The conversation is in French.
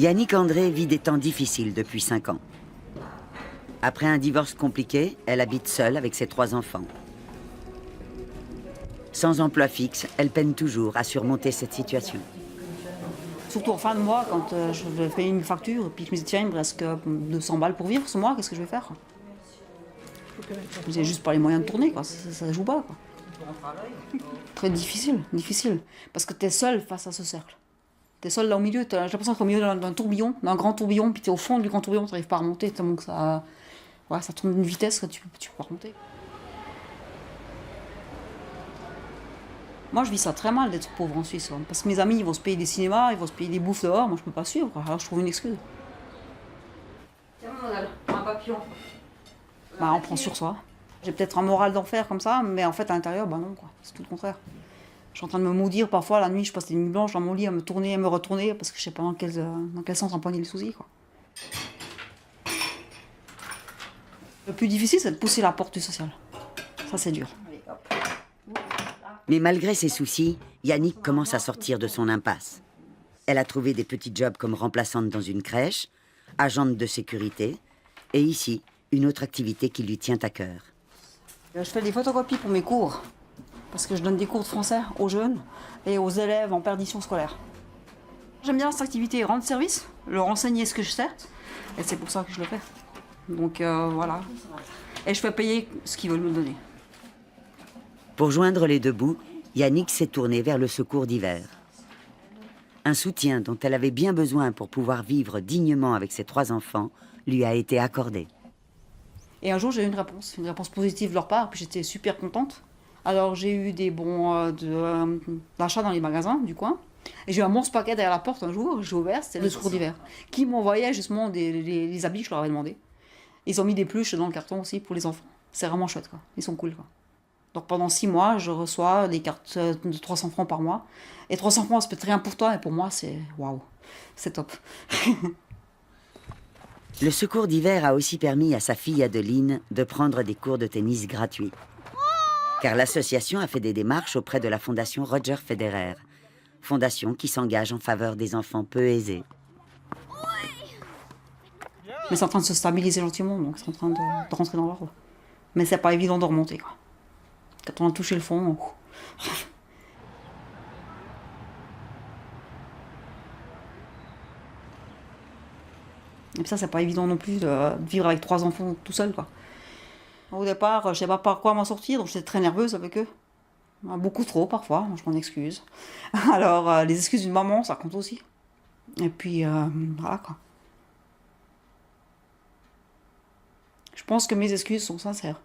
Yannick André vit des temps difficiles depuis 5 ans. Après un divorce compliqué, elle habite seule avec ses 3 enfants. Sans emploi fixe, elle peine toujours à surmonter cette situation. Surtout en fin de mois, quand je vais payer une facture, et puis je me dis, tiens, il me reste que 200 balles pour vivre ce mois, qu'est-ce que je vais faire? J'ai juste pas les moyens de tourner, quoi. Ça joue pas, quoi. Très difficile, difficile. Parce que tu es seul face à ce cercle. Tu es seul là au milieu, j'ai l'impression que tu es au milieu d'un tourbillon, d'un grand tourbillon, puis tu es au fond du grand tourbillon, tu n'arrives pas à remonter, tellement que ça tourne d'une vitesse que tu peux pas remonter. Moi, je vis ça très mal d'être pauvre en Suisse, parce que mes amis, ils vont se payer des cinémas, ils vont se payer des bouffes dehors, moi je peux pas suivre, quoi. Alors je trouve une excuse. Tiens, un papillon. On prend sur soi. J'ai peut-être un moral d'enfer comme ça, mais en fait à l'intérieur, non, quoi. C'est tout le contraire. Je suis en train de me maudire parfois la nuit, je passe des nuits blanches dans mon lit à me tourner, à me retourner, parce que je sais pas dans quel sens empoigner le souci, quoi. Le plus difficile, c'est de pousser la porte du social. Ça, c'est dur. Mais malgré ses soucis, Yannick commence à sortir de son impasse. Elle a trouvé des petits jobs comme remplaçante dans une crèche, agente de sécurité, et ici, une autre activité qui lui tient à cœur. Je fais des photocopies pour mes cours, parce que je donne des cours de français aux jeunes et aux élèves en perdition scolaire. J'aime bien cette activité, rendre service, leur enseigner ce que je sais, et c'est pour ça que je le fais. Donc voilà. Et je fais payer ce qu'ils veulent me donner. Pour joindre les deux bouts, Yannick s'est tournée vers le secours d'hiver. Un soutien dont elle avait bien besoin pour pouvoir vivre dignement avec ses 3 enfants lui a été accordé. Et un jour, j'ai eu une réponse positive de leur part, puis j'étais super contente. Alors j'ai eu des bons d'achat dans les magasins du coin. Et j'ai eu un monstre paquet derrière la porte un jour, j'ai ouvert, c'était le secours d'hiver, qui m'envoyait justement les habits que je leur avais demandé. Ils ont mis des peluches dans le carton aussi pour les enfants. C'est vraiment chouette, quoi. Ils sont cool, quoi. Donc pendant 6 mois, je reçois des cartes de 300 francs par mois. Et 300 francs, c'est peut-être rien pour toi, mais pour moi, c'est waouh, c'est top. Le secours d'hiver a aussi permis à sa fille Adeline de prendre des cours de tennis gratuits. Car l'association a fait des démarches auprès de la fondation Roger Federer, fondation qui s'engage en faveur des enfants peu aisés. Mais c'est en train de se stabiliser gentiment, donc c'est en train de rentrer dans l'ordre. Mais c'est pas évident de remonter, quoi. Quand on a touché le fond... Et puis ça, c'est pas évident non plus de vivre avec 3 enfants tout seul, quoi. Au départ, je sais pas par quoi m'en sortir, donc j'étais très nerveuse avec eux. Beaucoup trop, parfois, je m'en excuse. Alors, les excuses d'une maman, ça compte aussi. Et puis, voilà, quoi. Je pense que mes excuses sont sincères.